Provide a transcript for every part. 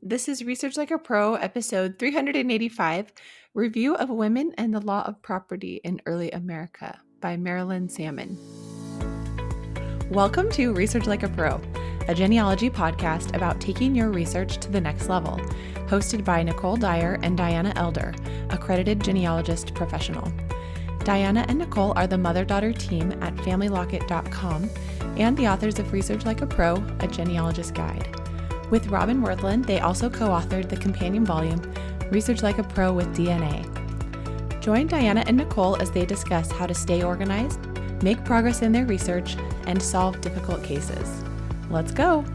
This is Research Like a Pro, episode 385, Review of Women and the Law of Property in Early America by Marylynn Salmon. Welcome to Research Like a Pro, a genealogy podcast about taking your research to the next level, hosted by Nicole Dyer and Diana Elder, accredited genealogist professional. Diana and Nicole are the mother-daughter team at FamilyLocket.com and the authors of Research Like a Pro, a genealogist guide. With Robin Worthland, they also co-authored the companion volume, Research Like a Pro with DNA. Join Diana and Nicole as they discuss how to stay organized, make progress in their research, and solve difficult cases. Let's go!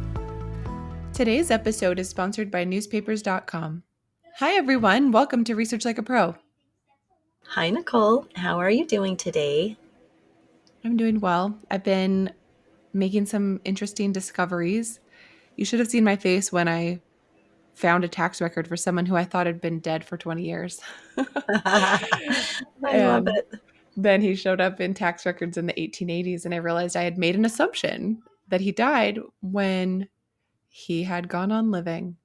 Today's episode is sponsored by newspapers.com. Hi everyone, welcome to Research Like a Pro. Hi Nicole, how are you doing today? I'm doing well. I've been making some interesting discoveries. You should have seen my face when I found a tax record for someone who I thought had been dead for 20 years. I love And it. then he showed up in tax records in the 1880s, and I realized I had made an assumption that he died when he had gone on living.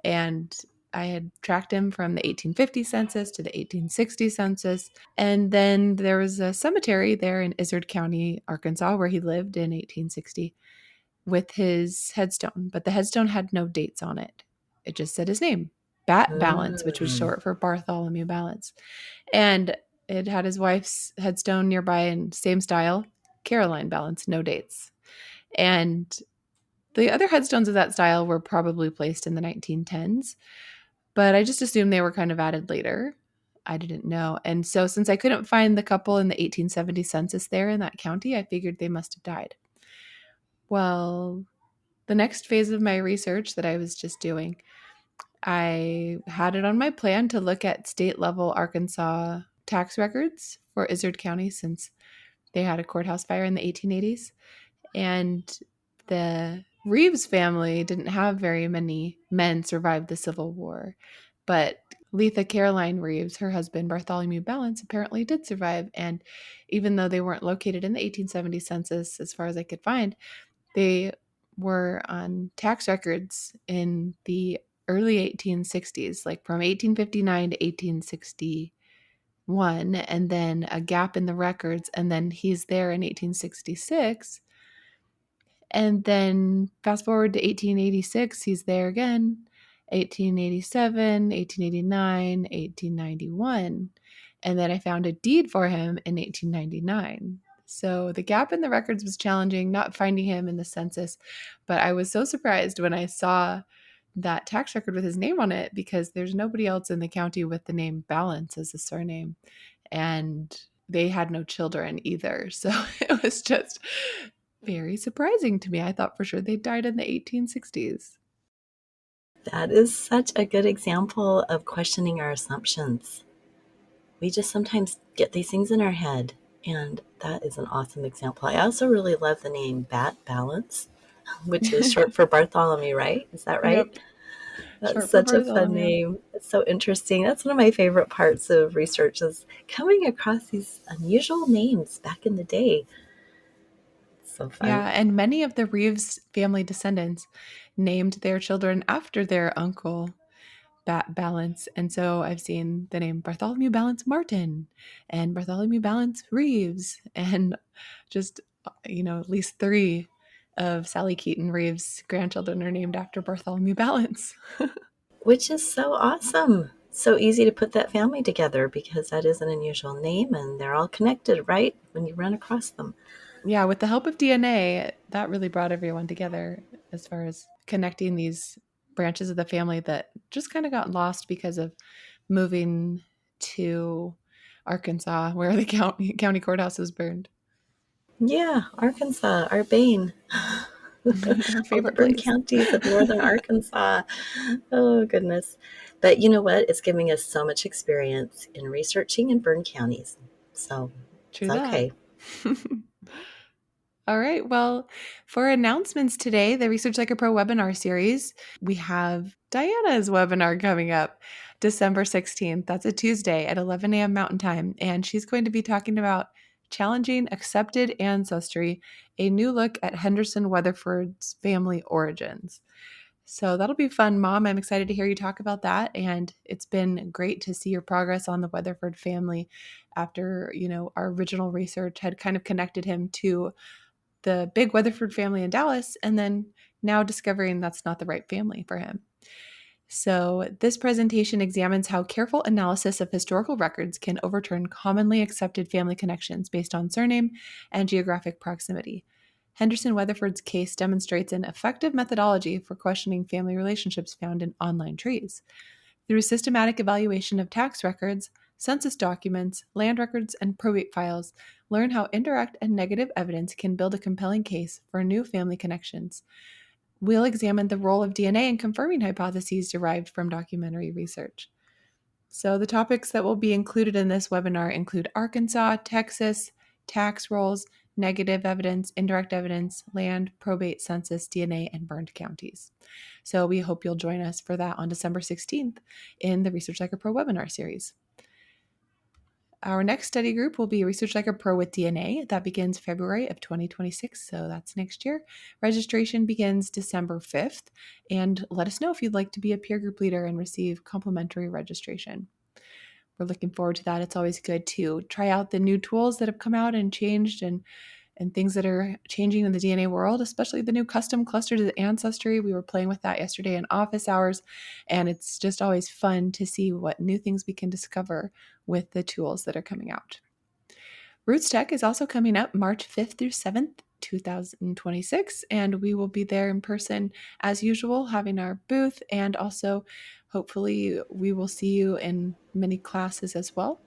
And I had tracked him from the 1850 census to the 1860 census. And then there was a cemetery there in Izard County, Arkansas, where he lived in 1860 with his headstone. But the headstone had no dates on it. It just said his name, Bat Balance, which was short for Bartholomew Balance. And it had his wife's headstone nearby in same style, Caroline Balance, no dates. And the other headstones of that style were probably placed in the 1910s, but I just assumed they were kind of added later. I didn't know. And so since I couldn't find the couple in the 1870 census there in that county, I figured they must have died. Well, the next phase of my research that I was just doing, I had it on my plan to look at state level Arkansas tax records for Izard County since they had a courthouse fire in the 1880s. And the Reeves family didn't have very many men survive the Civil War. But Letha Caroline Reeves, her husband Bartholomew Balance, apparently did survive. And even though they weren't located in the 1870 census, as far as I could find, they were on tax records in the early 1860s, like from 1859 to 1861, and then a gap in the records, and then he's there in 1866. And then fast forward to 1886, he's there again, 1887, 1889, 1891. And then I found a deed for him in 1899. So the gap in the records was challenging, not finding him in the census. But I was so surprised when I saw that tax record with his name on it, because there's nobody else in the county with the name Balance as a surname. And they had no children either. So it was just very surprising to me. I thought for sure they died in the 1860s. That is such a good example of questioning our assumptions. We just sometimes get these things in our head, and that is an awesome example. I also really love the name Bat Balance, which is short for Bartholomew, right? Is that right? Yep. That's Short for such a fun Bartholomew. name. It's so interesting. That's one of my favorite parts of research, is coming across these unusual names back in the day. It's so fun. Yeah, and many of the Reeves family descendants named their children after their uncle Balance. And so I've seen the name Bartholomew Balance Martin and Bartholomew Balance Reeves, and just, at least 3 of Sally Keaton Reeves' grandchildren are named after Bartholomew Balance. Which is so awesome. So easy to put that family together, because that is an unusual name and they're all connected, right? When you run across them. Yeah, with the help of DNA, that really brought everyone together as far as connecting these branches of the family that just kind of got lost because of moving to Arkansas, where the county courthouse was burned. Yeah, Arkansas, our bane. Our All the favorite burned place. counties of northern Arkansas. Oh, goodness. But you know what? It's giving us so much experience in researching in burned counties. So True it's that. okay. All right. Well, for announcements today, the Research Like a Pro webinar series, we have Diana's webinar coming up December 16th. That's a Tuesday at 11 a.m. Mountain Time. And she's going to be talking about challenging accepted ancestry, a new look at Henderson Weatherford's family origins. So that'll be fun, Mom. I'm excited to hear you talk about that. And it's been great to see your progress on the Weatherford family after, our original research had kind of connected him to the big Weatherford family in Dallas, and then now discovering that's not the right family for him. So, this presentation examines how careful analysis of historical records can overturn commonly accepted family connections based on surname and geographic proximity. Henderson Weatherford's case demonstrates an effective methodology for questioning family relationships found in online trees. Through systematic evaluation of tax records, census documents, land records, and probate files, learn how indirect and negative evidence can build a compelling case for new family connections. We'll examine the role of DNA in confirming hypotheses derived from documentary research. So, the topics that will be included in this webinar include Arkansas, Texas, tax rolls, negative evidence, indirect evidence, land, probate, census, DNA, and burned counties. So, we hope you'll join us for that on December 16th in the Research Like a Pro webinar series. Our next study group will be Research Like a Pro with DNA. That begins February of 2026, so that's next year. Registration begins December 5th, and let us know if you'd like to be a peer group leader and receive complimentary registration. We're looking forward to that. It's always good to try out the new tools that have come out and changed and things that are changing in the DNA world, especially the new custom cluster to the ancestry. We were playing with that yesterday in office hours, and it's just always fun to see what new things we can discover with the tools that are coming out. Roots Tech is also coming up March 5th through 7th, 2026, and we will be there in person as usual, having our booth, and also hopefully we will see you in many classes as well.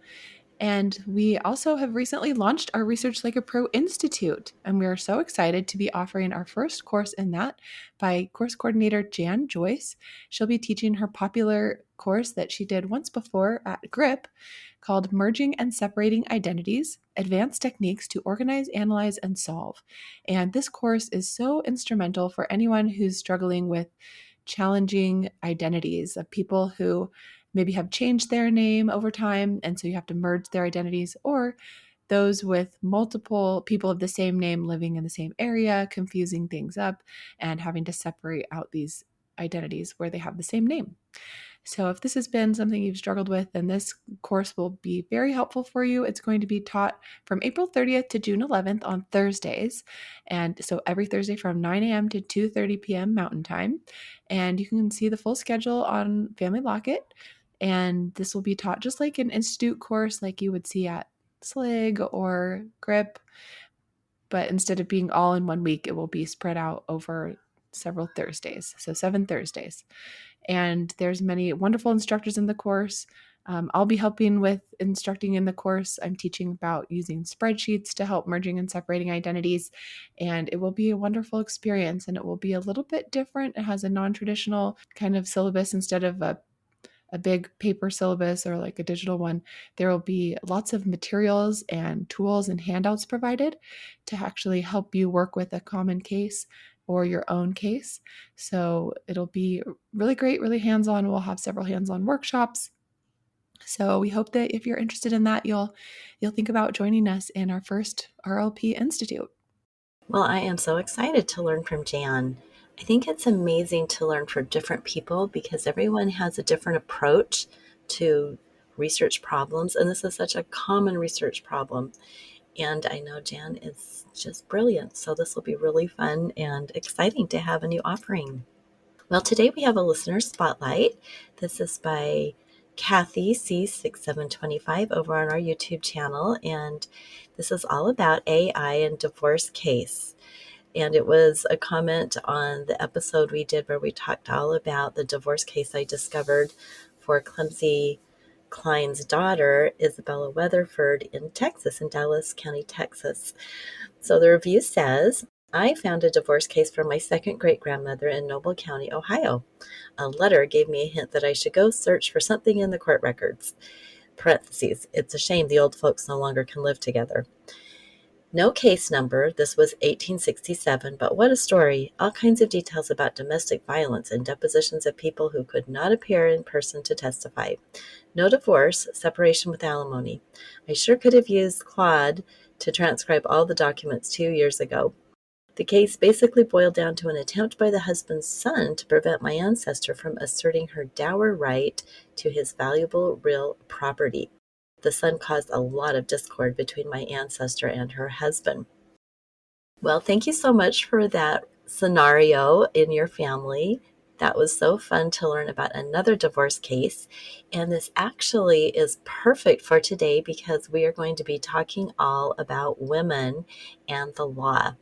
And we also have recently launched our Research Like a Pro Institute, and we are so excited to be offering our first course in that by course coordinator Jan Joyce. She'll be teaching her popular course that she did once before at GRIP called Merging and Separating Identities, Advanced Techniques to Organize, Analyze, and Solve. And this course is so instrumental for anyone who's struggling with challenging identities of people who maybe have changed their name over time, and so you have to merge their identities, or those with multiple people of the same name living in the same area, confusing things up, and having to separate out these identities where they have the same name. So, if this has been something you've struggled with, then this course will be very helpful for you. It's going to be taught from April 30th to June 11th on Thursdays. And so, every Thursday from 9 a.m. to 2:30 p.m. Mountain Time. And you can see the full schedule on Family Locket. And this will be taught just like an institute course, like you would see at SLIG or GRIP. But instead of being all in one week, it will be spread out over several Thursdays. So 7 Thursdays. And there's many wonderful instructors in the course. I'll be helping with instructing in the course. I'm teaching about using spreadsheets to help merging and separating identities. And it will be a wonderful experience, and it will be a little bit different. It has a non-traditional kind of syllabus instead of a big paper syllabus or like a digital one. There will be lots of materials and tools and handouts provided to actually help you work with a common case or your own case. So it'll be really great, really hands-on. We'll have several hands-on workshops. So we hope that if you're interested in that, you'll think about joining us in our first RLP Institute. Well, I am so excited to learn from Jan. I think it's amazing to learn from different people because everyone has a different approach to research problems, and this is such a common research problem. And I know Jan is just brilliant, so this will be really fun and exciting to have a new offering. Well, today we have a listener spotlight. This is by Kathy C6725 over on our YouTube channel, and this is all about AI and divorce case. And it was a comment on the episode we did where we talked all about the divorce case I discovered for Clemcy Klein's daughter, Isabella Weatherford, in Texas, in Dallas County, Texas. So the review says, I found a divorce case for my second great-grandmother in Noble County, Ohio. A letter gave me a hint that I should go search for something in the court records. Parentheses, it's a shame the old folks no longer can live together. No case number, this was 1867, but what a story. All kinds of details about domestic violence and depositions of people who could not appear in person to testify. No divorce, separation with alimony. I sure could have used Claude to transcribe all the documents 2 years ago. The case basically boiled down to an attempt by the husband's son to prevent my ancestor from asserting her dower right to his valuable real property. The son caused a lot of discord between my ancestor and her husband. Well, thank you so much for that scenario in your family. That was so fun to learn about another divorce case. And this actually is perfect for today because we are going to be talking all about women and the law.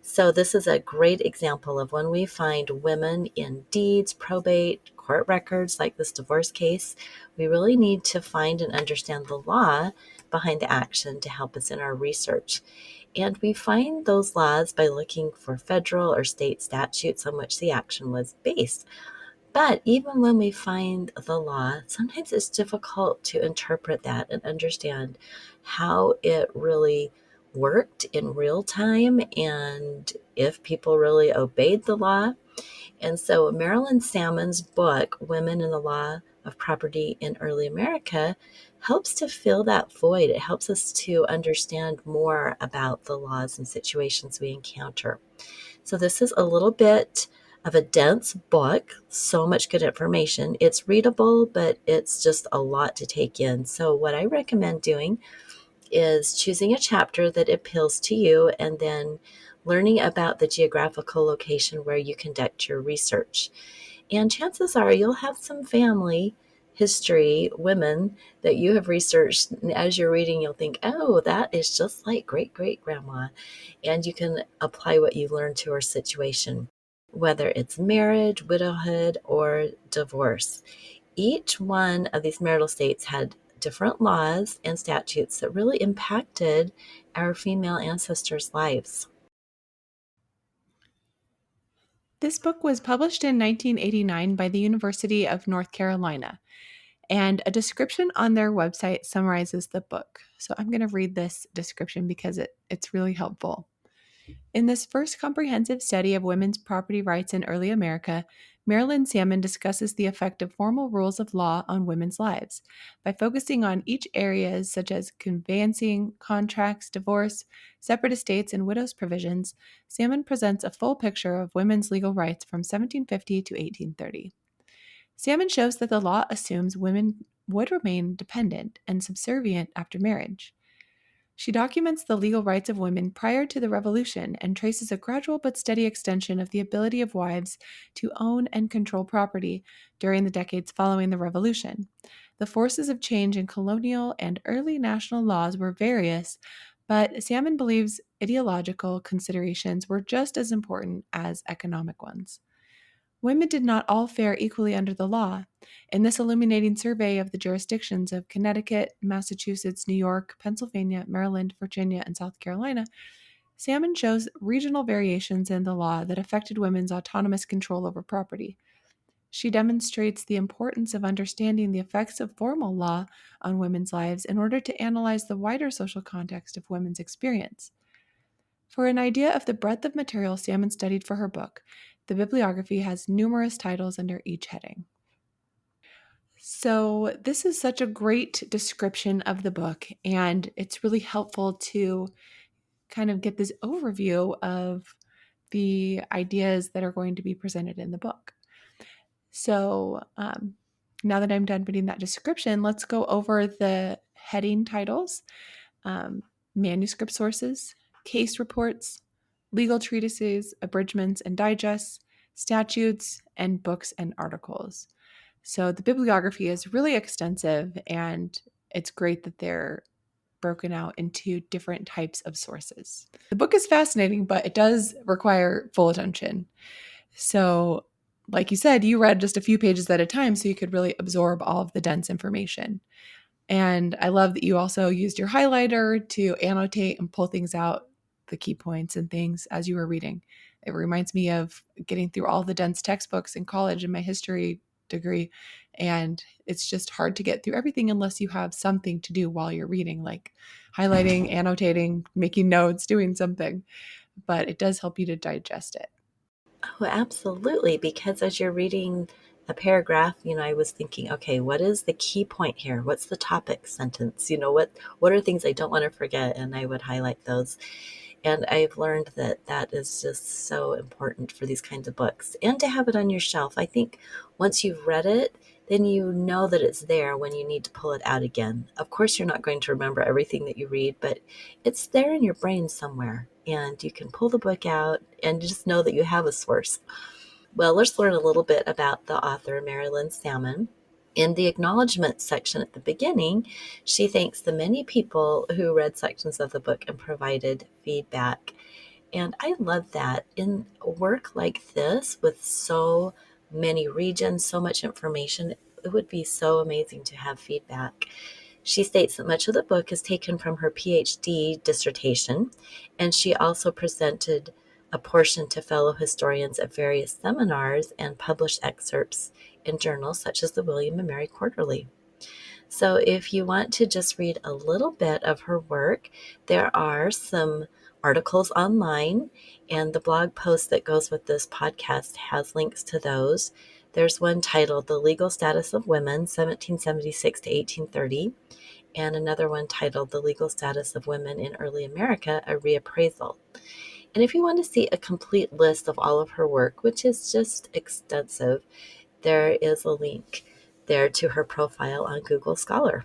So this is a great example of when we find women in deeds, probate, court records, like this divorce case, we really need to find and understand the law behind the action to help us in our research. And we find those laws by looking for federal or state statutes on which the action was based. But even when we find the law, sometimes it's difficult to interpret that and understand how it really worked in real time and if people really obeyed the law. And so Marylynn Salmon's book, Women in the Law of Property in Early America, helps to fill that void. It helps us to understand more about the laws and situations we encounter. So this is a little bit of a dense book, so much good information. It's readable, but it's just a lot to take in. So what I recommend doing is choosing a chapter that appeals to you and then learning about the geographical location where you conduct your research. And chances are you'll have some family history women that you have researched. And as you're reading, you'll think, oh, that is just like great great grandma. And you can apply what you learned to her situation, whether it's marriage, widowhood, or divorce. Each one of these marital states had different laws and statutes that really impacted our female ancestors' lives. This book was published in 1989 by the University of North Carolina, and a description on their website summarizes the book. So I'm going to read this description because it's really helpful. In this first comprehensive study of women's property rights in early America, Marylynn Salmon discusses the effect of formal rules of law on women's lives. By focusing on each areas such as conveyancing, contracts, divorce, separate estates, and widows' provisions, Salmon presents a full picture of women's legal rights from 1750 to 1830. Salmon shows that the law assumes women would remain dependent and subservient after marriage. She documents the legal rights of women prior to the Revolution and traces a gradual but steady extension of the ability of wives to own and control property during the decades following the Revolution. The forces of change in colonial and early national laws were various, but Salmon believes ideological considerations were just as important as economic ones. Women did not all fare equally under the law. In this illuminating survey of the jurisdictions of Connecticut, Massachusetts, New York, Pennsylvania, Maryland, Virginia, and South Carolina, Salmon shows regional variations in the law that affected women's autonomous control over property. She demonstrates the importance of understanding the effects of formal law on women's lives in order to analyze the wider social context of women's experience. For an idea of the breadth of material Salmon studied for her book, the bibliography has numerous titles under each heading. So, this is such a great description of the book, and it's really helpful to kind of get this overview of the ideas that are going to be presented in the book. So, now that I'm done reading that description, let's go over the heading titles, manuscript sources, case reports, legal treatises, abridgments and digests, statutes, and books and articles. So the bibliography is really extensive, and it's great that they're broken out into different types of sources. The book is fascinating, but it does require full attention. So, like you said, you read just a few pages at a time so you could really absorb all of the dense information. And I love that you also used your highlighter to annotate and pull things out, the key points and things as you were reading. It reminds me of getting through all the dense textbooks in college in my history degree. And it's just hard to get through everything unless you have something to do while you're reading, like highlighting, annotating, making notes, doing something. But it does help you to digest it. Oh, absolutely. Because as you're reading a paragraph, I was thinking, okay, what is the key point here? What's the topic sentence? What are things I don't want to forget? And I would highlight those. And I've learned that that is just so important for these kinds of books and to have it on your shelf. I think once you've read it, then you know that it's there when you need to pull it out again. Of course, you're not going to remember everything that you read, but it's there in your brain somewhere. And you can pull the book out and just know that you have a source. Well, let's learn a little bit about the author, Marylynn Salmon. In the acknowledgement section at the beginning, she thanks the many people who read sections of the book and provided feedback. And I love that. In work like this, with so many regions, so much information, it would be so amazing to have feedback. She states that much of the book is taken from her PhD dissertation, and she also presented a portion to fellow historians at various seminars and published excerpts in journals such as the William and Mary Quarterly. So if you want to just read a little bit of her work, there are some articles online, and the blog post that goes with this podcast has links to those. There's one titled The Legal Status of Women, 1776 to 1830, and another one titled The Legal Status of Women in Early America, a Reappraisal. And if you want to see a complete list of all of her work, which is just extensive, there is a link there to her profile on Google Scholar.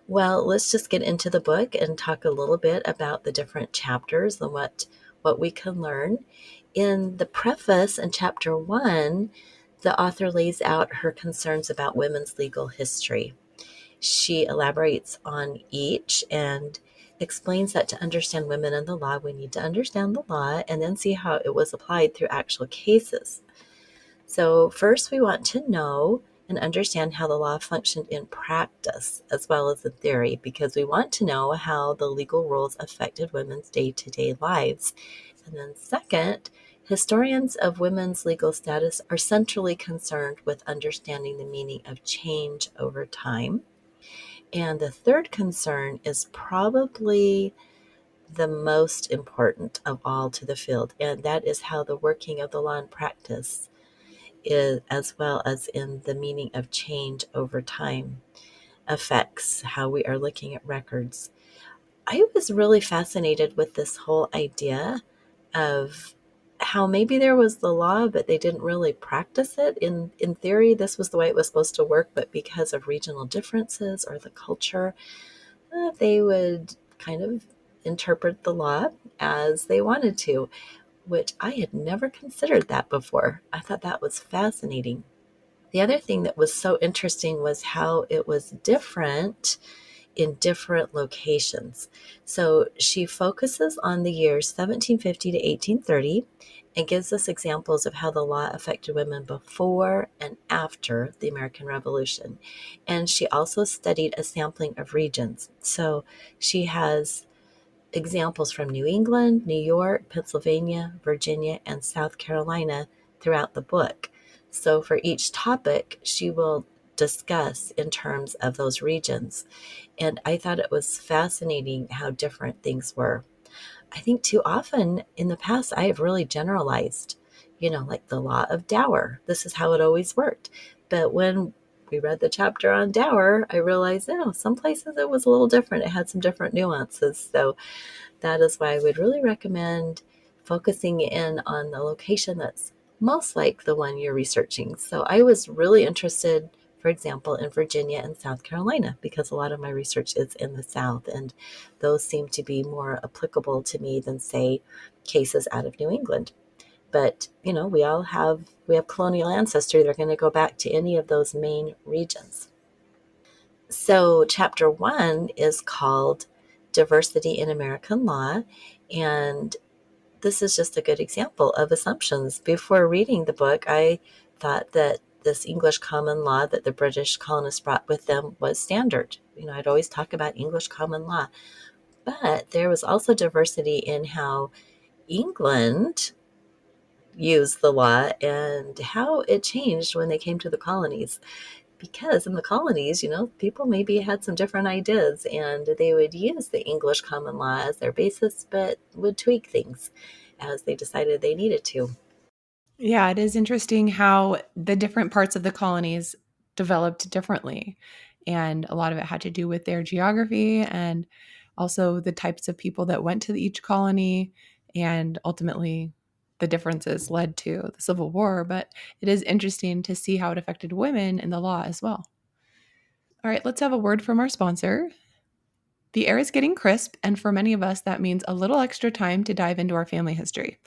Well, let's just get into the book and talk a little bit about the different chapters and what we can learn. In the preface in chapter 1, the author lays out her concerns about women's legal history. She elaborates on each and explains that to understand women in the law, we need to understand the law and then see how it was applied through actual cases. So first we want to know and understand how the law functioned in practice as well as in theory, because we want to know how the legal rules affected women's day-to-day lives. And then second, historians of women's legal status are centrally concerned with understanding the meaning of change over time. And the third concern is probably the most important of all to the field, and that is how the working of the law in practice is, as well as in the meaning of change over time, affects how we are looking at records. I was really fascinated with this whole idea of how maybe there was the law, but they didn't really practice it. In theory, this was the way it was supposed to work, but because of regional differences or the culture, they would kind of interpret the law as they wanted to, which I had never considered that before. I thought that was fascinating. The other thing that was so interesting was how it was different in different locations. So she focuses on the years 1750 to 1830 and gives us examples of how the law affected women before and after the American Revolution. And she also studied a sampling of regions. So she has examples from New England, New York, Pennsylvania, Virginia, and South Carolina throughout the book. So for each topic, she will discuss in terms of those regions. And I thought it was fascinating how different things were. I think too often in the past, I have really generalized, like the law of dower. This is how it always worked. But when we read the chapter on dower, I realized, some places it was a little different. It had some different nuances. So that is why I would really recommend focusing in on the location that's most like the one you're researching. So I was really interested, for example, in Virginia and South Carolina, because a lot of my research is in the South, and those seem to be more applicable to me than, say, cases out of New England. But, we have colonial ancestry. They're going to go back to any of those main regions. So chapter 1 is called Diversity in American Law, and this is just a good example of assumptions. Before reading the book, I thought that this English common law that the British colonists brought with them was standard. I'd always talk about English common law, but there was also diversity in how England used the law and how it changed when they came to the colonies. Because in the colonies, people maybe had some different ideas and they would use the English common law as their basis, but would tweak things as they decided they needed to. Yeah, it is interesting how the different parts of the colonies developed differently. And a lot of it had to do with their geography and Also, the types of people that went to each colony, and ultimately the differences led to the Civil War. But it is interesting to see how it affected women in the law as well. All right, let's have a word from our sponsor. The air is getting crisp, and for many of us, that means a little extra time to dive into our family history.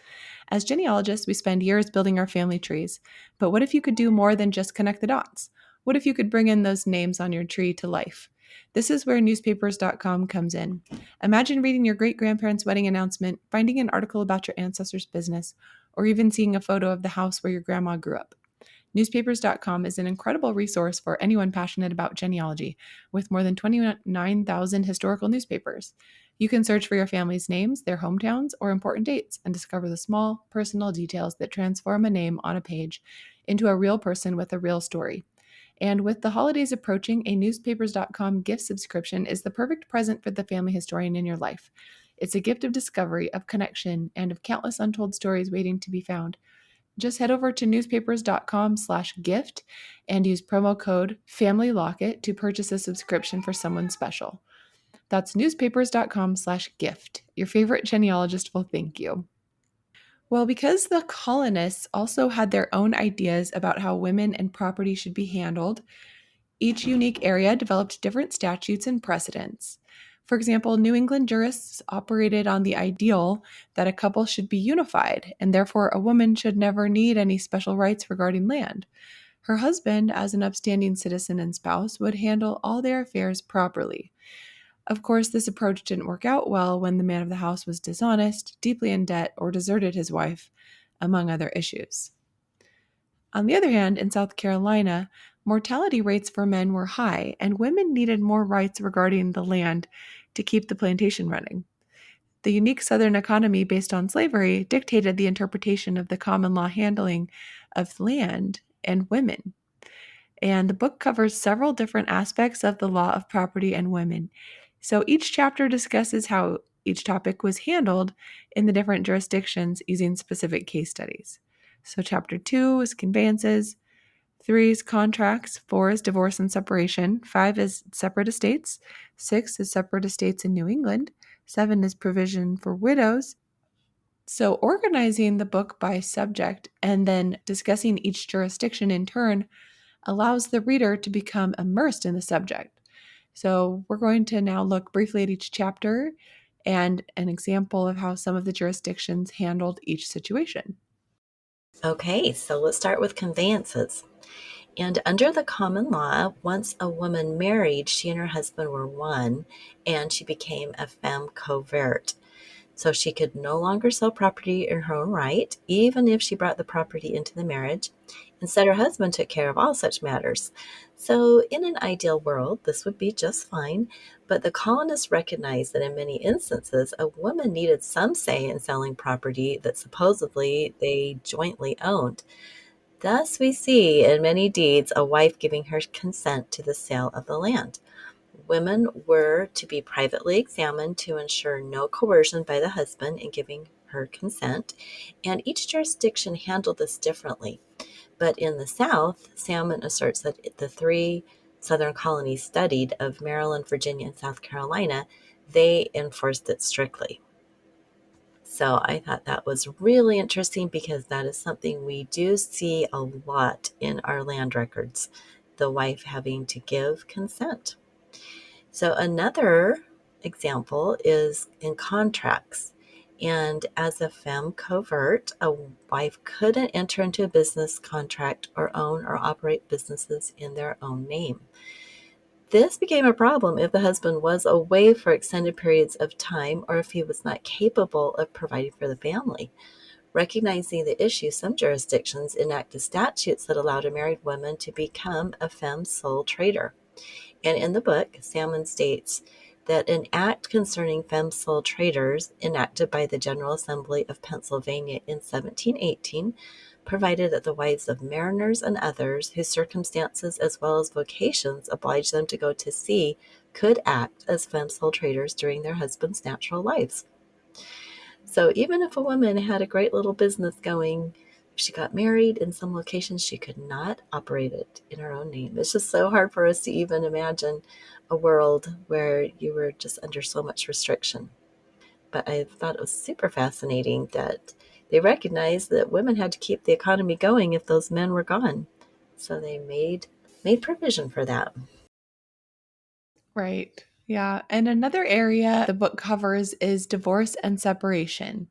As genealogists, we spend years building our family trees, but what if you could do more than just connect the dots? What if you could bring in those names on your tree to life? This is where newspapers.com comes in. Imagine reading your great grandparents' wedding announcement, finding an article about your ancestor's business, or even seeing a photo of the house where your grandma grew up. Newspapers.com is an incredible resource for anyone passionate about genealogy, with more than 29,000 historical newspapers. You can search for your family's names, their hometowns, or important dates, and discover the small, personal details that transform a name on a page into a real person with a real story. And with the holidays approaching, a newspapers.com gift subscription is the perfect present for the family historian in your life. It's a gift of discovery, of connection, and of countless untold stories waiting to be found. Just head over to newspapers.com/gift and use promo code FamilyLocket to purchase a subscription for someone special. That's newspapers.com/gift. Your favorite genealogist will thank you. Well, because the colonists also had their own ideas about how women and property should be handled, each unique area developed different statutes and precedents. For example, New England jurists operated on the ideal that a couple should be unified, and therefore a woman should never need any special rights regarding land. Her husband, as an upstanding citizen and spouse, would handle all their affairs properly. Of course, this approach didn't work out well when the man of the house was dishonest, deeply in debt, or deserted his wife, among other issues. On the other hand, in South Carolina, mortality rates for men were high, and women needed more rights regarding the land to keep the plantation running. The unique Southern economy based on slavery dictated the interpretation of the common law handling of land and women. And the book covers several different aspects of the law of property and women. So each chapter discusses how each topic was handled in the different jurisdictions using specific case studies. So, chapter 2 is conveyances, 3 is contracts, 4 is divorce and separation, 5 is separate estates, 6 is separate estates in New England, 7 is provision for widows. So, organizing the book by subject and then discussing each jurisdiction in turn allows the reader to become immersed in the subject. So, we're going to now look briefly at each chapter and an example of how some of the jurisdictions handled each situation. Okay, so let's start with conveyances. And under the common law, once a woman married, she and her husband were one, and she became a feme covert. So she could no longer sell property in her own right, even if she brought the property into the marriage. Instead, her husband took care of all such matters. So, in an ideal world, this would be just fine, but the colonists recognized that in many instances, a woman needed some say in selling property that supposedly they jointly owned. Thus, we see in many deeds a wife giving her consent to the sale of the land. Women were to be privately examined to ensure no coercion by the husband in giving her consent, and each jurisdiction handled this differently. But in the South, Salmon asserts that the 3 Southern colonies studied of Maryland, Virginia, and South Carolina, they enforced it strictly. So I thought that was really interesting because that is something we do see a lot in our land records, the wife having to give consent. So another example is in contracts. And as a femme covert, a wife couldn't enter into a business contract or own or operate businesses in their own name. This became a problem if the husband was away for extended periods of time or if he was not capable of providing for the family. Recognizing the issue, some jurisdictions enacted statutes that allowed a married woman to become a femme sole trader. And in the book, Salmon states that an act concerning femme sole traders, enacted by the General Assembly of Pennsylvania in 1718, provided that the wives of mariners and others whose circumstances as well as vocations obliged them to go to sea could act as femme sole traders during their husbands' natural lives. So even if a woman had a great little business going, If she got married in some locations, she could not operate it in her own name. It's just so hard for us to even imagine a world where you were just under so much restriction. But I thought it was super fascinating that they recognized that women had to keep the economy going if those men were gone. So they made provision for that. Right. Yeah. And another area the book covers is divorce and separation.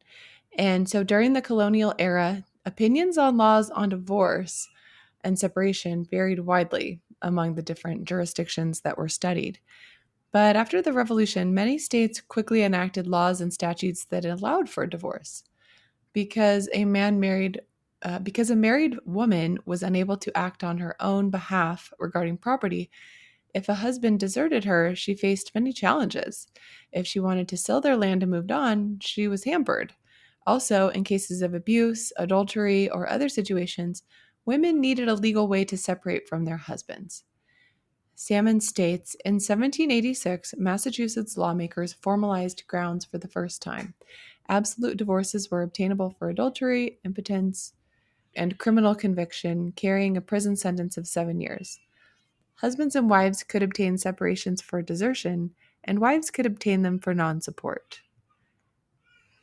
And so during the colonial era, opinions on laws on divorce and separation varied widely among the different jurisdictions that were studied. But after the revolution, many states quickly enacted laws and statutes that allowed for divorce because because a married woman was unable to act on her own behalf regarding property. If a husband deserted her, she faced many challenges. If she wanted to sell their land and moved on, she was hampered. Also, in cases of abuse, adultery, or other situations, women needed a legal way to separate from their husbands. Salmon states in 1786, Massachusetts lawmakers formalized grounds for the first time. Absolute divorces were obtainable for adultery, impotence, and criminal conviction carrying a prison sentence of 7 years. Husbands and wives could obtain separations for desertion, and wives could obtain them for non support.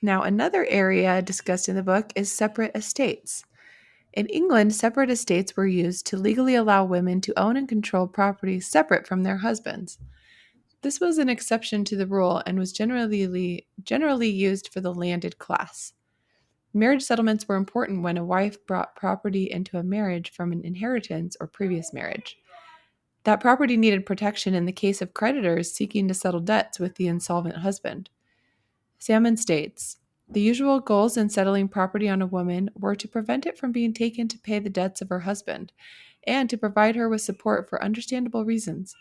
Now, another area discussed in the book is separate estates. In England, separate estates were used to legally allow women to own and control property separate from their husbands. This was an exception to the rule and was generally used for the landed class. Marriage settlements were important when a wife brought property into a marriage from an inheritance or previous marriage. That property needed protection in the case of creditors seeking to settle debts with the insolvent husband. Salmon states, the usual goals in settling property on a woman were to prevent it from being taken to pay the debts of her husband, and to provide her with support for understandable reasons.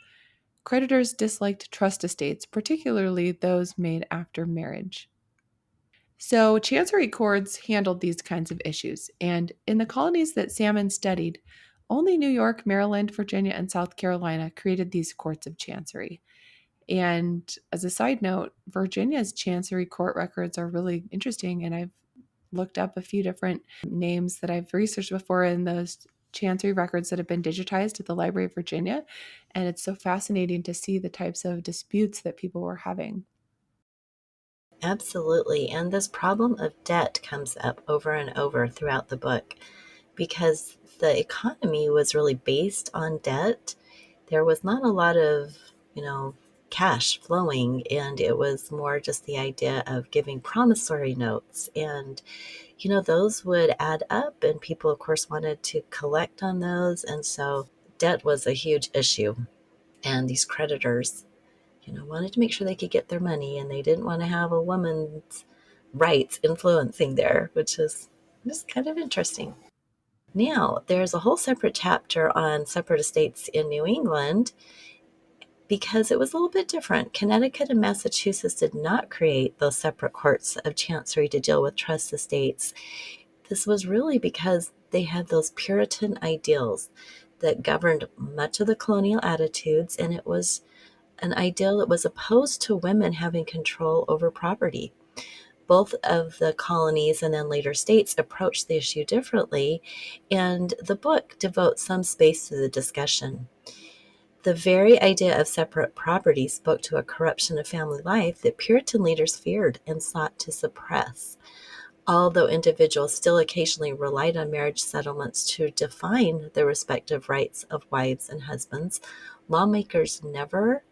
Creditors disliked trust estates, particularly those made after marriage. So, Chancery Courts handled these kinds of issues, and in the colonies that Salmon studied, only New York, Maryland, Virginia, and South Carolina created these courts of chancery. And as a side note, Virginia's Chancery Court records are really interesting, and I've looked up a few different names that I've researched before in those Chancery records that have been digitized at the Library of Virginia, and it's so fascinating to see the types of disputes that people were having. Absolutely. And this problem of debt comes up over and over throughout the book because the economy was really based on debt. There was not a lot of, cash flowing, and it was more just the idea of giving promissory notes. And, those would add up, and people, of course, wanted to collect on those. And so debt was a huge issue. And these creditors wanted to make sure they could get their money, and they didn't want to have a woman's rights influencing there, which is just kind of interesting. Now, there's a whole separate chapter on separate estates in New England because it was a little bit different. Connecticut and Massachusetts did not create those separate courts of chancery to deal with trust estates. This was really because they had those Puritan ideals that governed much of the colonial attitudes, and it was an ideal that was opposed to women having control over property. Both of the colonies and then later states approached the issue differently, and the book devotes some space to the discussion. The very idea of separate property spoke to a corruption of family life that Puritan leaders feared and sought to suppress. Although individuals still occasionally relied on marriage settlements to define the respective rights of wives and husbands, lawmakers never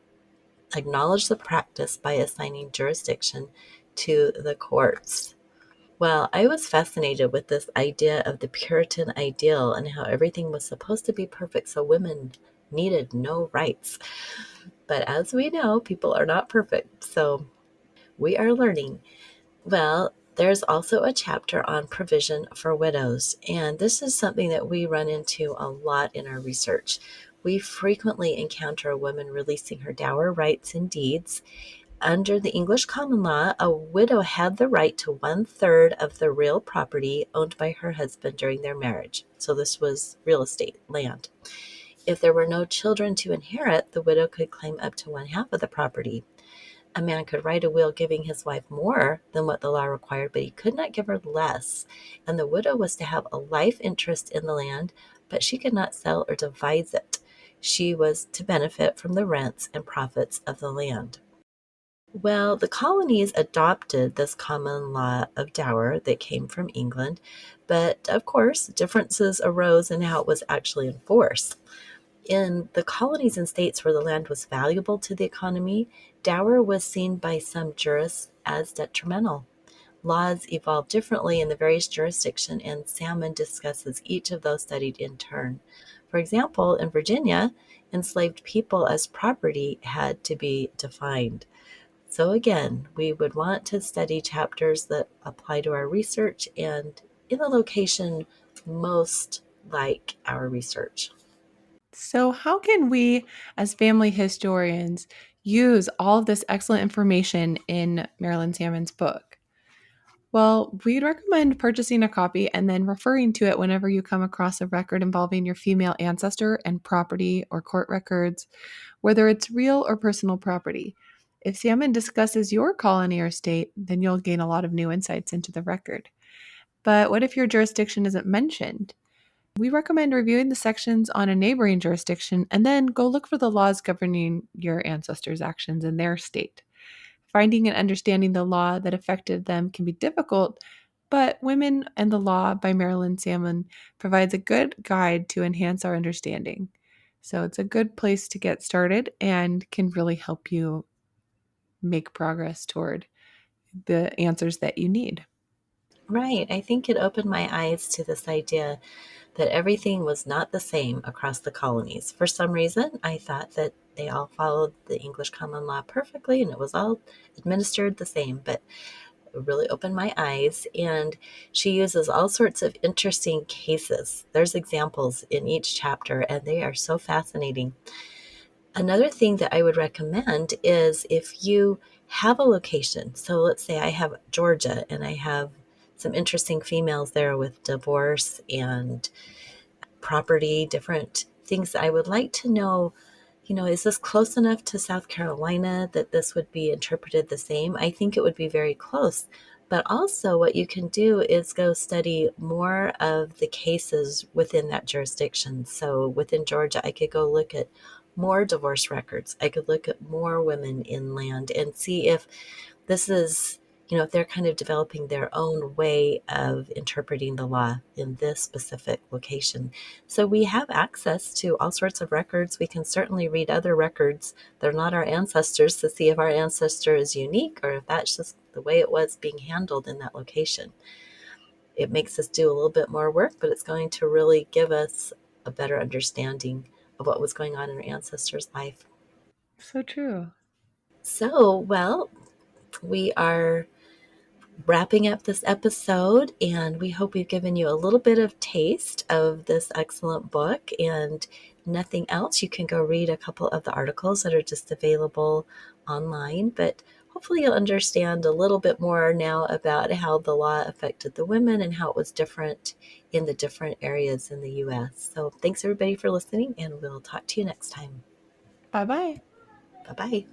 acknowledge the practice by assigning jurisdiction to the courts. Well, I was fascinated with this idea of the Puritan ideal and how everything was supposed to be perfect, so women needed no rights. But as we know, people are not perfect, so we are learning. Well, there's also a chapter on provision for widows, and this is something that we run into a lot in our research. We frequently encounter a woman releasing her dower rights and deeds. Under the English common law, a widow had the right to 1/3 of the real property owned by her husband during their marriage. So this was real estate, land. If there were no children to inherit, the widow could claim up to 1/2 of the property. A man could write a will giving his wife more than what the law required, but he could not give her less. And the widow was to have a life interest in the land, but she could not sell or divide it. She was to benefit from the rents and profits of the land. Well, the colonies adopted this common law of dower that came from England, but of course, differences arose in how it was actually enforced. In the colonies and states where the land was valuable to the economy, dower was seen by some jurists as detrimental. Laws evolved differently in the various jurisdictions, and Salmon discusses each of those studied in turn. For example, in Virginia, enslaved people as property had to be defined. So again, we would want to study chapters that apply to our research and in the location most like our research. So, how can we, as family historians, use all of this excellent information in Marylynn Salmon's book? Well, we'd recommend purchasing a copy and then referring to it whenever you come across a record involving your female ancestor and property or court records, whether it's real or personal property. If Salmon discusses your colony or state, then you'll gain a lot of new insights into the record. But what if your jurisdiction isn't mentioned? We recommend reviewing the sections on a neighboring jurisdiction and then go look for the laws governing your ancestors' actions in their state. Finding and understanding the law that affected them can be difficult, but Women and the Law by Marylynn Salmon provides a good guide to enhance our understanding. So it's a good place to get started and can really help you make progress toward the answers that you need. Right. I think it opened my eyes to this idea that everything was not the same across the colonies. For some reason, I thought that they all followed the English common law perfectly and it was all administered the same, but it really opened my eyes. And she uses all sorts of interesting cases. There's examples in each chapter, and they are so fascinating. Another thing that I would recommend is if you have a location. So let's say I have Georgia and I have some interesting females there with divorce and property, different things. I would like to know, is this close enough to South Carolina that this would be interpreted the same? I think it would be very close. But also, what you can do is go study more of the cases within that jurisdiction. So within Georgia, I could go look at more divorce records. I could look at more women in land and see if this is, if they're kind of developing their own way of interpreting the law in this specific location. So we have access to all sorts of records. We can certainly read other records that are not our ancestors to see if our ancestor is unique or if that's just the way it was being handled in that location. It makes us do a little bit more work, but it's going to really give us a better understanding of what was going on in our ancestors' life. So true. So, well, we are wrapping up this episode, and we hope we've given you a little bit of taste of this excellent book. And nothing else, you can go read a couple of the articles that are just available online, but hopefully you'll understand a little bit more now about how the law affected the women and how it was different in the different areas in the U.S. So thanks everybody for listening, and we'll talk to you next time. Bye bye. Bye-bye.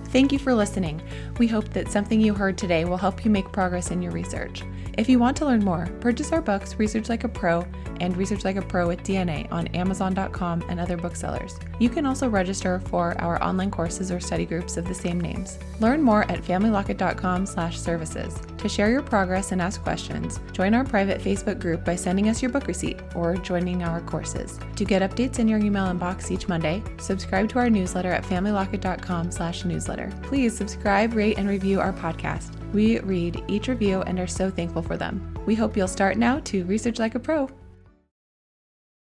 Thank you for listening. We hope that something you heard today will help you make progress in your research. If you want to learn more, purchase our books, Research Like a Pro and Research Like a Pro with DNA on Amazon.com and other booksellers. You can also register for our online courses or study groups of the same names. Learn more at familylocket.com/services. To share your progress and ask questions, join our private Facebook group by sending us your book receipt or joining our courses. To get updates in your email inbox each Monday, subscribe to our newsletter at familylocket.com/newsletter. Please subscribe, rate, and review our podcast. We read each review and are so thankful for them. We hope you'll start now to research like a pro.